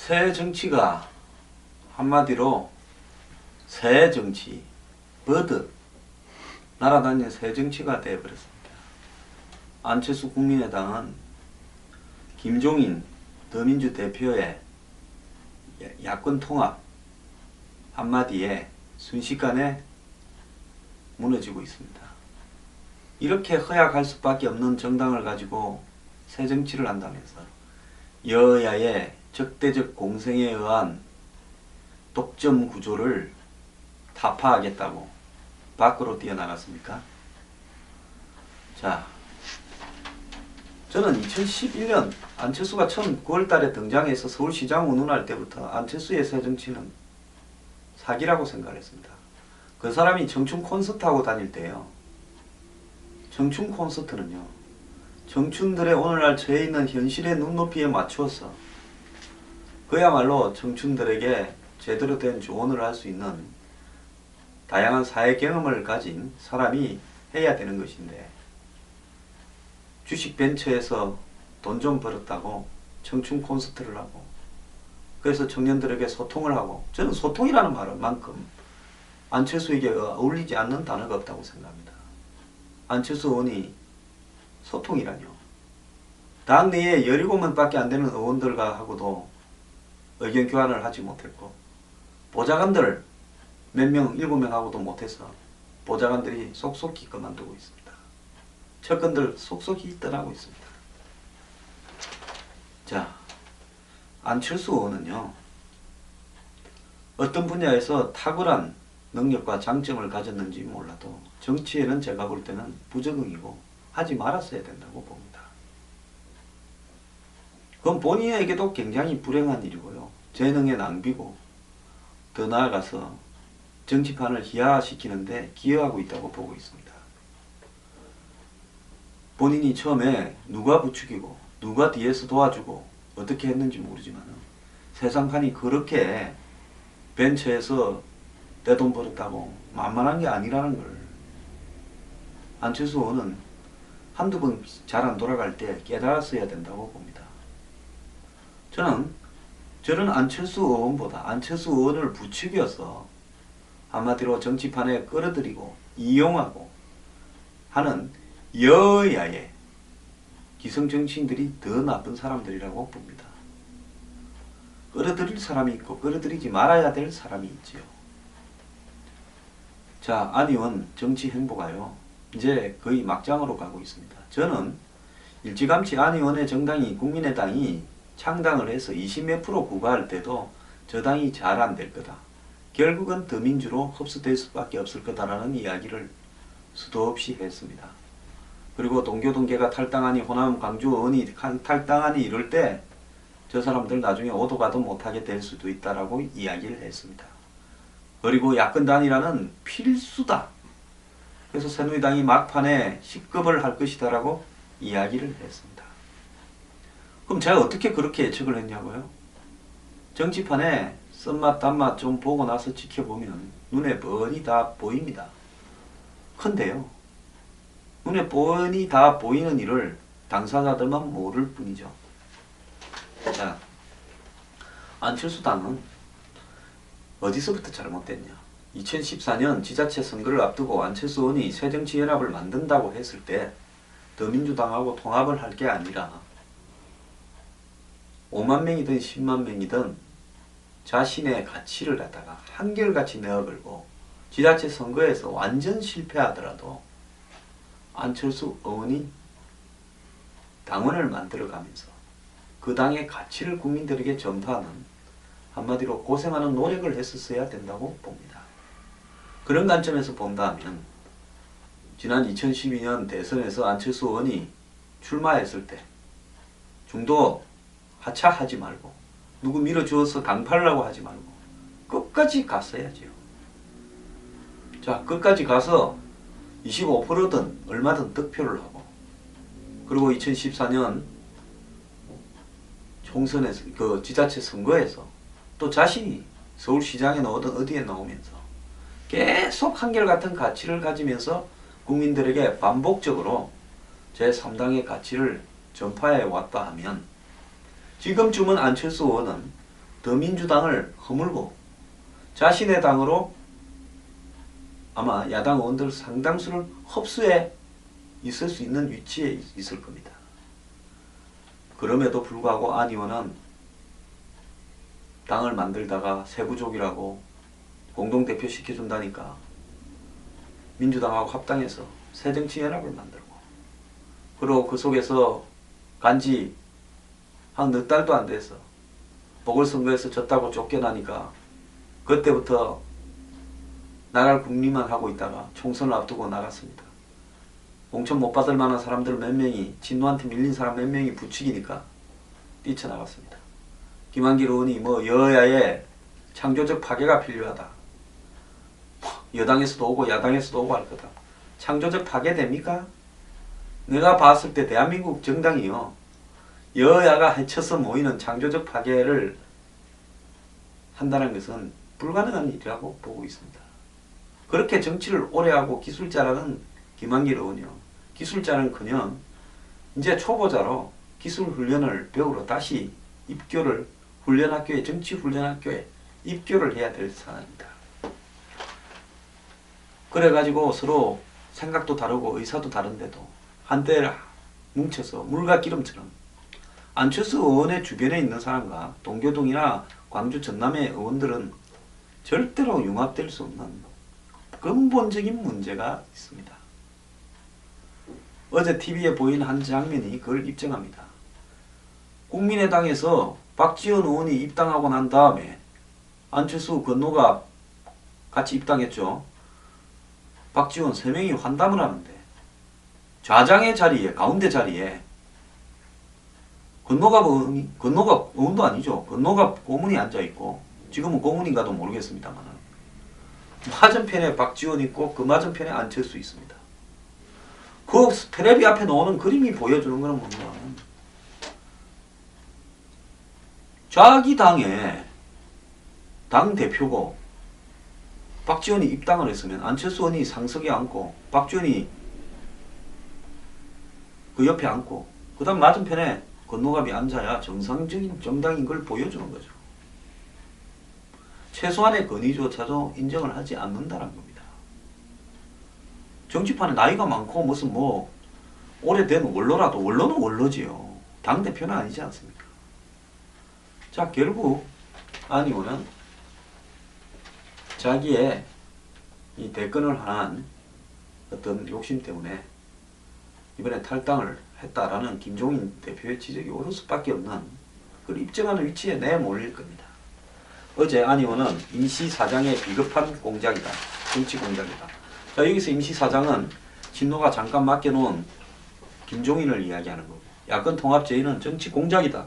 새 정치가 한마디로 새 정치, 버드, 날아다니는 새 정치가 되어버렸습니다. 안철수 국민의당은 김종인 더민주 대표의 야권 통합 한마디에 순식간에 무너지고 있습니다. 이렇게 허약할 수밖에 없는 정당을 가지고 새 정치를 한다면서 여야의 적대적 공생에 의한 독점 구조를 타파하겠다고 밖으로 뛰어나갔습니까? 자, 저는 2011년 안철수가 처음 9월달에 등장해서 서울시장 운운할 때부터 안철수의 새 정치는 사기라고 생각했습니다. 그 사람이 청춘 콘서트하고 다닐 때요. 청춘 콘서트는요, 청춘들의 오늘날 처해 있는 현실의 눈높이에 맞추어서 그야말로 청춘들에게 제대로 된 조언을 할 수 있는 다양한 사회 경험을 가진 사람이 해야 되는 것인데, 주식 벤처에서 돈 좀 벌었다고 청춘 콘서트를 하고, 그래서 청년들에게 소통을 하고, 저는 소통이라는 말만큼 안철수에게 어울리지 않는 단어가 없다고 생각합니다. 안철수 의원이 소통이라뇨. 당내에 17명밖에 안 되는 의원들과 하고도 의견 교환을 하지 못했고, 보좌관들 몇 명, 7명하고도 못해서 보좌관들이 속속히 그만두고 있습니다. 측근들 속속히 떠나고 있습니다. 자, 안철수 의원은요, 어떤 분야에서 탁월한 능력과 장점을 가졌는지 몰라도 정치에는 제가 볼 때는 부적응이고 하지 말았어야 된다고 봅니다. 그건 본인에게도 굉장히 불행한 일이고요. 재능의 낭비고, 더 나아가서 정치판을 희화시키는데 기여하고 있다고 보고 있습니다. 본인이 처음에 누가 부추기고 누가 뒤에서 도와주고 어떻게 했는지 모르지만 세상판이 그렇게 벤처에서 떼돈 벌었다고 만만한 게 아니라는 걸 안철수 의원은 한두 번 잘 안 돌아갈 때 깨달았어야 된다고 봅니다. 저는 안철수 의원보다 안철수 의원을 부추겨서 한마디로 정치판에 끌어들이고 이용하고 하는 여야의 기성정치인들이 더 나쁜 사람들이라고 봅니다. 끌어들일 사람이 있고 끌어들이지 말아야 될 사람이 있지요. 자, 안 의원 정치 행보가요, 이제 거의 막장으로 가고 있습니다. 저는 일찌감치 안 의원의 정당이 국민의당이 창당을 해서 20몇 프로 구가할 때도 저 당이 잘 안 될 거다, 결국은 더민주로 흡수될 수밖에 없을 거다라는 이야기를 수도 없이 했습니다. 그리고 동교동계가 탈당하니, 호남 광주 의원이 탈당하니 이럴 때 저 사람들 나중에 오도 가도 못하게 될 수도 있다라고 이야기를 했습니다. 그리고 야권 단일화는 필수다. 그래서 새누리당이 막판에 식겁을 할 것이다라고 이야기를 했습니다. 그럼 제가 어떻게 그렇게 예측을 했냐고요? 정치판에 쓴맛 단맛 좀 보고 나서 지켜보면 눈에 뻔히 다 보입니다. 근데요, 눈에 뻔히 다 보이는 일을 당사자들만 모를 뿐이죠. 자, 안철수 당은 어디서부터 잘못됐냐? 2014년 지자체 선거를 앞두고 안철수 의원이 새정치연합을 만든다고 했을 때 더민주당하고 통합을 할 게 아니라 5만 명이든 10만 명이든 자신의 가치를 갖다가 한결같이 내어걸고 지자체 선거에서 완전 실패하더라도 안철수 의원이 당원을 만들어가면서 그 당의 가치를 국민들에게 전파하는, 한마디로 고생하는 노력을 했었어야 된다고 봅니다. 그런 관점에서 본다면 지난 2012년 대선에서 안철수 의원이 출마했을 때 중도 하차하지 말고 누구 밀어주어서 강팔라고 하지 말고 끝까지 갔어야지요. 자, 끝까지 가서 25%든 얼마든 득표를 하고, 그리고 2014년 총선에서 그 지자체 선거에서 또 자신이 서울시장에 나오든 어디에 나오면서 계속 한결같은 가치를 가지면서 국민들에게 반복적으로 제3당의 가치를 전파해 왔다 하면 지금쯤은 안철수 의원은 더민주당을 허물고 자신의 당으로 아마 야당 의원들 상당수를 흡수해 있을 수 있는 위치에 있을 겁니다. 그럼에도 불구하고 안 의원은 당을 만들다가 세부족이라고 공동대표 시켜준다니까 민주당하고 합당해서 새정치연합을 만들고, 그리고 그 속에서 간지 한 넉 달도 안 돼서 보궐선거에서 졌다고 쫓겨나니까 그때부터 나갈 궁리만 하고 있다가 총선을 앞두고 나갔습니다. 공천 못 받을 만한 사람들 몇 명이, 진노한테 밀린 사람 몇 명이 부추기니까 뛰쳐나갔습니다. 김한길 의원이 뭐 여야의 창조적 파괴가 필요하다, 여당에서도 오고 야당에서도 오고 할 거다. 창조적 파괴 됩니까? 내가 봤을 때 대한민국 정당이요, 여야가 해쳐서 모이는 창조적 파괴를 한다는 것은 불가능한 일이라고 보고 있습니다. 그렇게 정치를 오래 하고 기술자라는 김한길 의원이요, 기술자는커녕 이제 초보자로 기술 훈련을 배우러 다시 입교를 훈련학교에, 정치 훈련학교에 입교를 해야 될 상황입니다. 그래가지고 서로 생각도 다르고 의사도 다른데도 한때 뭉쳐서 물과 기름처럼 안철수 의원의 주변에 있는 사람과 동교동이나 광주 전남의 의원들은 절대로 융합될 수 없는 근본적인 문제가 있습니다. 어제 TV에 보인 한 장면이 그걸 입증합니다. 국민의당에서 박지원 의원이 입당하고 난 다음에 안철수, 건노가 같이 입당했죠. 박지원 3명이 환담을 하는데 좌장의 자리에, 가운데 자리에 건노가 의원도 아니죠. 건노가 고문이 앉아있고, 지금은 고문인가도 모르겠습니다만 맞은편에 박지원 있고 그 맞은편에 안철수 있습니다. 그 테레비 앞에 나오는 그림이 보여주는 것은 뭐냐면, 자기 당의 당대표고 박지원이 입당을 했으면 안철수 의원이 상석에 앉고 박지원이 그 옆에 앉고 그 다음 맞은편에 건노갑이 앉아야 정상적인 정당인 걸 보여주는 거죠. 최소한의 권위조차도 인정을 하지 않는다는 겁니다. 정치판에 나이가 많고 무슨 뭐 오래된 원로라도 원로는 원로지요. 당대표는 아니지 않습니까? 자, 결국 안 의원은 자기의 이 대권을 한 어떤 욕심 때문에 이번에 탈당을 했다라는 김종인 대표의 지적이 옳을 수밖에 없는, 그걸 입증하는 위치에 내몰릴 겁니다. 어제 안 의원은 임시사장의 비겁한 공작이다, 정치 공작이다. 자, 여기서 임시사장은 진노가 잠깐 맡겨놓은 김종인을 이야기하는 거고, 야권 통합제의는 정치 공작이다,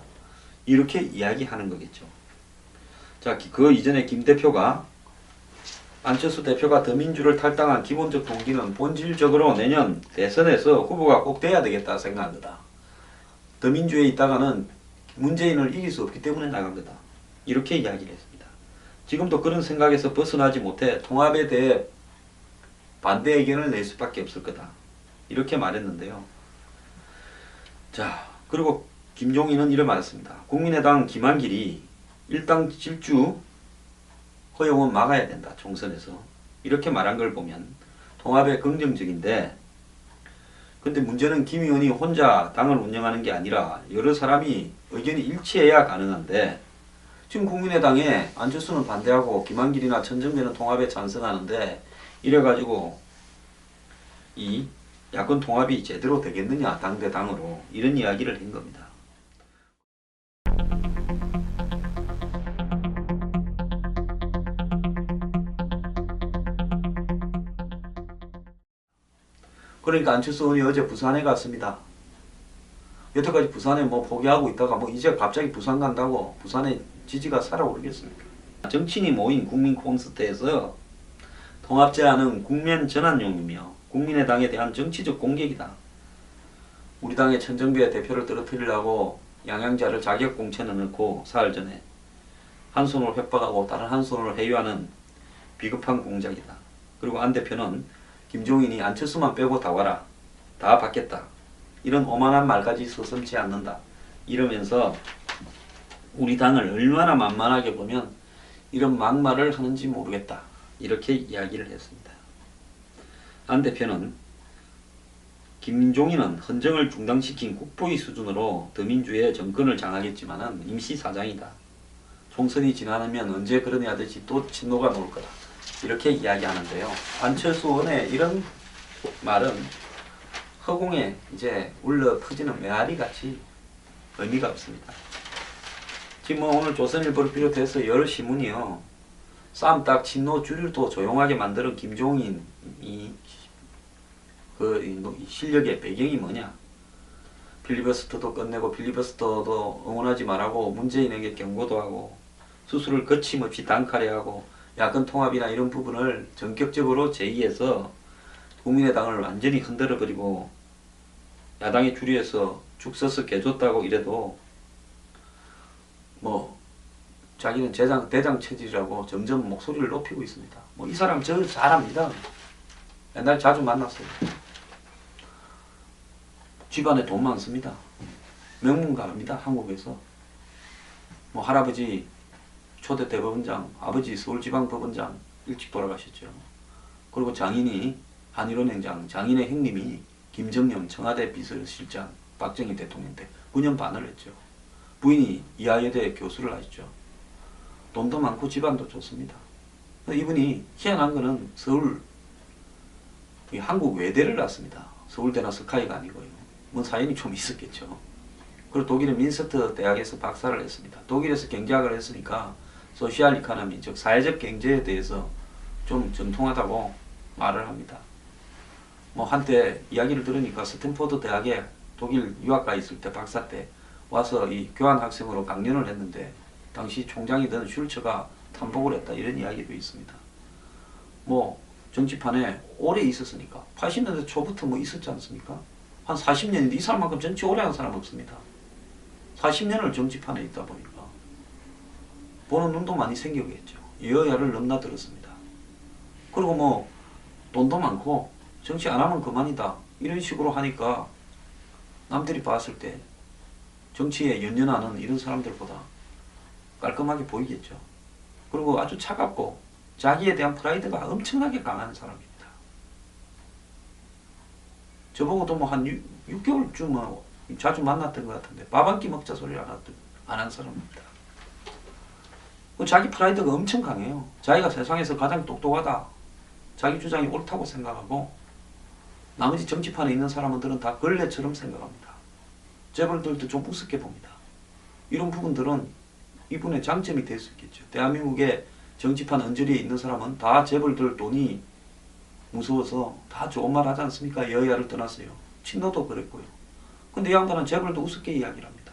이렇게 이야기하는 거겠죠. 자, 그 이전에 김 대표가, 안철수 대표가 더민주를 탈당한 기본적 동기는 본질적으로 내년 대선에서 후보가 꼭 돼야 되겠다 생각한 거다. 더민주에 있다가는 문재인을 이길 수 없기 때문에 나간 거다, 이렇게 이야기를 했습니다. 지금도 그런 생각에서 벗어나지 못해 통합에 대해 반대 의견을 낼 수밖에 없을 거다, 이렇게 말했는데요. 자, 그리고 김종인은 이런 말했습니다. 국민의당 김한길이 일당 질주 허용은 막아야 된다, 총선에서. 이렇게 말한 걸 보면 통합에 긍정적인데, 근데 문제는 김 의원이 혼자 당을 운영하는 게 아니라 여러 사람이 의견이 일치해야 가능한데, 지금 국민의당에 안철수는 반대하고 김한길이나 천정배는 통합에 찬성하는데, 이래가지고 이 야권 통합이 제대로 되겠느냐, 당대 당으로, 이런 이야기를 한 겁니다. 그러니까 안철수 의원이 어제 부산에 갔습니다. 여태까지 부산에 뭐 포기하고 있다가 뭐 이제 갑자기 부산 간다고 부산의 지지가 살아오르겠습니까? 정치인이 모인 국민 콘서트에서 통합 제안은 국면 전환용이며 국민의당에 대한 정치적 공격이다. 우리 당의 천정배 대표를 떨어뜨리려고 양양자를 자격 공천에 넣고 사흘 전에 한 손으로 협박하고 다른 한 손으로 회유하는 비겁한 공작이다. 그리고 안 대표는 김종인이 안철수만 빼고 다 와라, 다 받겠다, 이런 오만한 말까지 서슴지 않는다, 이러면서 우리 당을 얼마나 만만하게 보면 이런 막말을 하는지 모르겠다. 이렇게 이야기를 했습니다. 안 대표는 김종인은 헌정을 중단시킨 국보위 수준으로 더민주의 정권을 장악했지만 임시사장이다. 총선이 지나면 언제 그러니 하듯이 또 친노가 나올 거다. 이렇게 이야기하는데요. 안철수 의원의 이런 말은 허공에 이제 울려 퍼지는 메아리 같이 의미가 없습니다. 지금 뭐 오늘 조선일보를 비롯해서 여러 신문이요. 싸움 딱 친노 주류도 조용하게 만드는 김종인이 그 실력의 배경이 뭐냐. 필리버스터도 끝내고 필리버스터도 응원하지 말라고 문재인에게 경고도 하고 수술을 거침없이 단칼에하고 야권 통합이나 이런 부분을 전격적으로 제의해서 국민의당을 완전히 흔들어버리고 야당의 주류에서 죽 서서 개줬다고 이래도 뭐 자기는 대장 체질이라고 점점 목소리를 높이고 있습니다. 뭐 이 사람 저 잘합니다. 옛날에 자주 만났어요. 집안에 돈 많습니다. 명문가입니다. 한국에서. 뭐 할아버지 초대 대법원장, 아버지 서울지방법원장 일찍 돌아가셨죠. 그리고 장인이 한일원행장, 장인의 형님이 김정영 청와대 비서실장 박정희 대통령 때 9년 반을 했죠. 부인이 이화여대 교수를 하셨죠. 돈도 많고 집안도 좋습니다. 이분이 희한한 거는 서울 한국 외대를 나왔습니다. 서울대나 스카이가 아니고요. 뭐 사연이 좀 있었겠죠. 그리고 독일의 민스터 대학에서 박사를 했습니다. 독일에서 경제학을 했으니까 소셜 이코노미, 즉 사회적 경제에 대해서 좀 정통하다고 말을 합니다. 뭐 한때 이야기를 들으니까 스탠포드 대학에 독일 유학가 있을 때 박사 때 와서 이 교환 학생으로 강연을 했는데 당시 총장이던 슐처가 탄복을 했다 이런 이야기도 있습니다. 뭐 정치판에 오래 있었으니까 80년대 초부터 뭐 있었지 않습니까? 한 40년인데 이 사람만큼 정치 오래 한 사람 없습니다. 40년을 정치판에 있다 보니까 보는 눈도 많이 생기겠죠. 여야를 넘나들었습니다. 그리고 뭐 돈도 많고 정치 안 하면 그만이다 이런 식으로 하니까 남들이 봤을 때 정치에 연연하는 이런 사람들보다 깔끔하게 보이겠죠. 그리고 아주 차갑고 자기에 대한 프라이드가 엄청나게 강한 사람입니다. 저보고도 뭐 한 6개월쯤 뭐 자주 만났던 것 같은데 밥 한 끼 먹자 소리를 안 한 사람입니다. 자기 프라이드가 엄청 강해요. 자기가 세상에서 가장 똑똑하다. 자기 주장이 옳다고 생각하고 나머지 정치판에 있는 사람들은 다 걸레처럼 생각합니다. 재벌들도 좀 우습게 봅니다. 이런 부분들은 이분의 장점이 될 수 있겠죠. 대한민국의 정치판 언저리에 있는 사람은 다 재벌들 돈이 무서워서 다 좋은 말 하지 않습니까? 여야를 떠났어요. 친노도 그랬고요. 근데 이 양반은 재벌도 우습게 이야기를 합니다.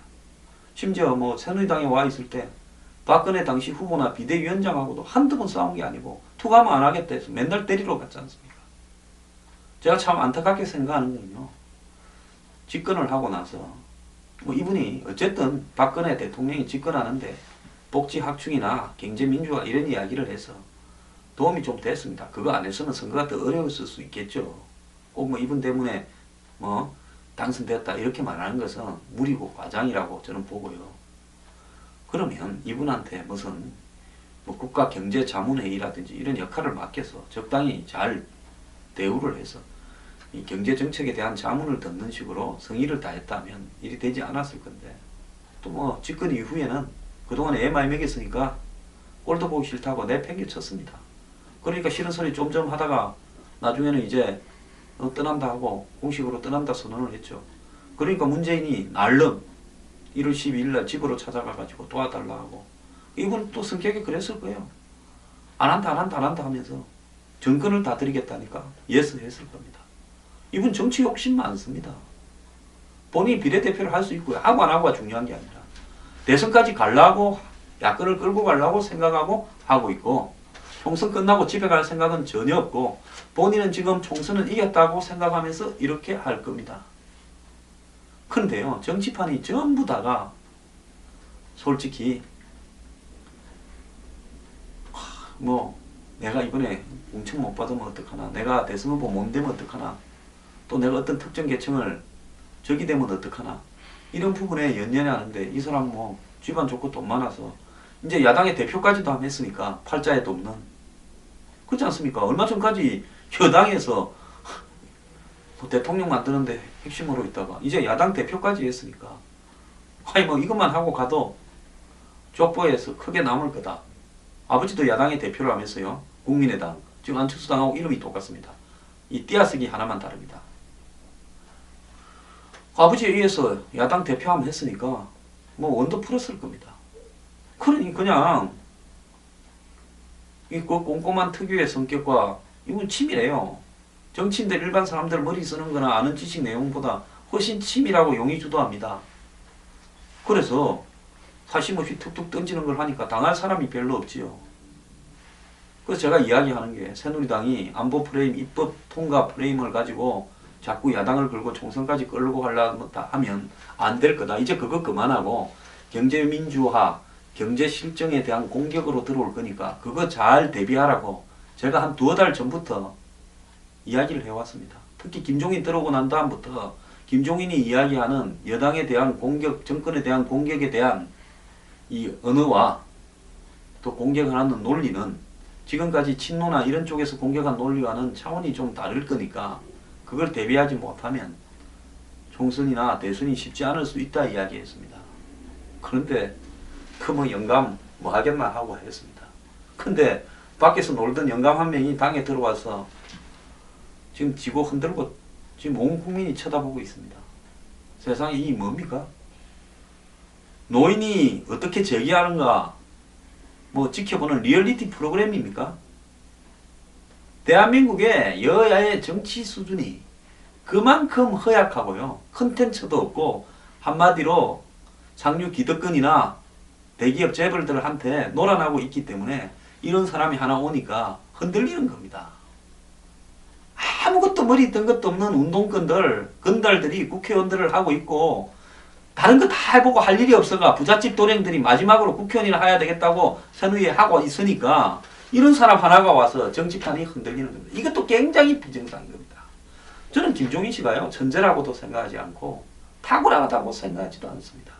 심지어 뭐 새누리당에 와 있을 때 박근혜 당시 후보나 비대위원장하고도 한두 번 싸운 게 아니고 투가면 안 하겠다 해서 맨날 때리러 갔지 않습니까? 제가 참 안타깝게 생각하는 건요. 집권을 하고 나서 뭐 이분이 어쨌든 박근혜 대통령이 집권하는데 복지 확충이나 경제 민주화 이런 이야기를 해서 도움이 좀 됐습니다. 그거 안 했으면 선거가 더 어려웠을 수 있겠죠. 꼭 뭐 이분 때문에 뭐 당선됐다 이렇게 말하는 것은 무리고 과장이라고 저는 보고요. 그러면 이분한테 무슨 뭐 국가경제자문회의라든지 이런 역할을 맡겨서 적당히 잘 대우를 해서 이 경제정책에 대한 자문을 듣는 식으로 성의를 다했다면 일이 되지 않았을 건데 또 뭐 집권 이후에는 그동안 애 많이 먹였으니까 꼴도 보기 싫다고 내팽개쳤습니다. 그러니까 싫은 소리 좀좀 하다가 나중에는 이제 떠난다 하고 공식으로 떠난다 선언을 했죠. 그러니까 문재인이 날름 1월 12일 날 집으로 찾아가가지고 도와달라 하고 이분 또 성격이 그랬을 거예요. 안 한다 하면서 정권을 다 드리겠다니까 예스 했을 겁니다. 이분 정치 욕심 많습니다. 본인이 비례대표를 할 수 있고요. 하고 안 하고가 중요한 게 아니라 대선까지 가려고 야권을 끌고 가려고 생각하고 하고 있고 총선 끝나고 집에 갈 생각은 전혀 없고 본인은 지금 총선을 이겼다고 생각하면서 이렇게 할 겁니다. 그런데요. 정치판이 전부 다가 솔직히 뭐 내가 이번에 공천 못 받으면 어떡하나 내가 대선 후보 못 되면 어떡하나 또 내가 어떤 특정 계층을 적이 되면 어떡하나 이런 부분에 연연해 하는데 이 사람 뭐 집안 좋고 돈 많아서 이제 야당의 대표까지도 함 했으니까 팔자에도 없는 그렇지 않습니까? 얼마 전까지 여당에서 뭐 대통령 만드는데 핵심으로 있다가 이제 야당 대표까지 했으니까 아니 뭐 이것만 하고 가도 족보에서 크게 남을 거다. 아버지도 야당의 대표라면서요. 국민의당 지금 안철수당하고 이름이 똑같습니다. 이 띄어쓰기 하나만 다릅니다. 아버지에 의해서 야당 대표함 했으니까 뭐 원도 풀었을 겁니다. 그러니 그냥 이 꼼꼼한 특유의 성격과 이건 치밀해요. 정치인들 일반 사람들 머리 쓰는 거나 아는 지식 내용보다 훨씬 치밀하고 용의주도합니다. 그래서 사심 없이 툭툭 던지는 걸 하니까 당할 사람이 별로 없지요. 그래서 제가 이야기하는 게 새누리당이 안보 프레임, 입법 통과 프레임을 가지고 자꾸 야당을 걸고 총선까지 끌고 가려면 하면 안 될 거다. 이제 그거 그만하고 경제민주화, 경제 실정에 대한 공격으로 들어올 거니까 그거 잘 대비하라고 제가 한 두어 달 전부터 이야기를 해왔습니다. 특히 김종인 들어오고 난 다음부터 김종인이 이야기하는 여당에 대한 공격, 정권에 대한 공격에 대한 이 언어와 또 공격하는 논리는 지금까지 친노나 이런 쪽에서 공격한 논리와는 차원이 좀 다를 거니까 그걸 대비하지 못하면 총선이나 대선이 쉽지 않을 수 있다 이야기했습니다. 그런데 그 뭐 영감 뭐 하겠나 하고 했습니다. 근데 밖에서 놀던 영감 한 명이 당에 들어와서 지금 지고 흔들고 지금 온 국민이 쳐다보고 있습니다. 세상에 이 뭡니까? 노인이 어떻게 제기하는가 뭐 지켜보는 리얼리티 프로그램입니까? 대한민국의 여야의 정치 수준이 그만큼 허약하고요. 컨텐츠도 없고 한마디로 상류 기득권이나 대기업 재벌들한테 놀아나고 있기 때문에 이런 사람이 하나 오니까 흔들리는 겁니다. 아무것도 머리 든 것도 없는 운동권들, 건달들이 국회의원들을 하고 있고 다른 거 다 해보고 할 일이 없어가 부잣집 도령들이 마지막으로 국회의원이나 해야 되겠다고 선의에 하고 있으니까 이런 사람 하나가 와서 정치판이 흔들리는 겁니다. 이것도 굉장히 비정상인 겁니다. 저는 김종인 씨가요 천재라고도 생각하지 않고 탁월하다고 생각하지도 않습니다.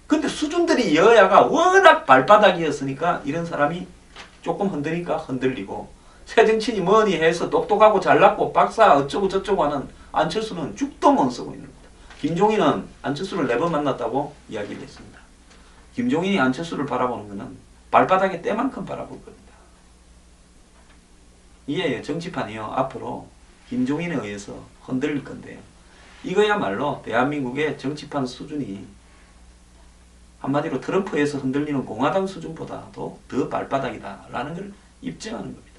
근데 수준들이 여야가 워낙 발바닥이었으니까 이런 사람이 조금 흔드니까 흔들리고 새 정치인이 뭐니 해서 똑똑하고 잘났고 박사 어쩌고 저쩌고 하는 안철수는 죽도 못 쓰고 있는 겁니다. 김종인은 안철수를 4번 만났다고 이야기를 했습니다. 김종인이 안철수를 바라보는 것은 발바닥에 때만큼 바라볼 겁니다. 이게 정치판이요 앞으로 김종인에 의해서 흔들릴 건데요. 이거야말로 대한민국의 정치판 수준이 한마디로 트럼프에서 흔들리는 공화당 수준보다도 더 발바닥이다라는 걸 입증하는 겁니다.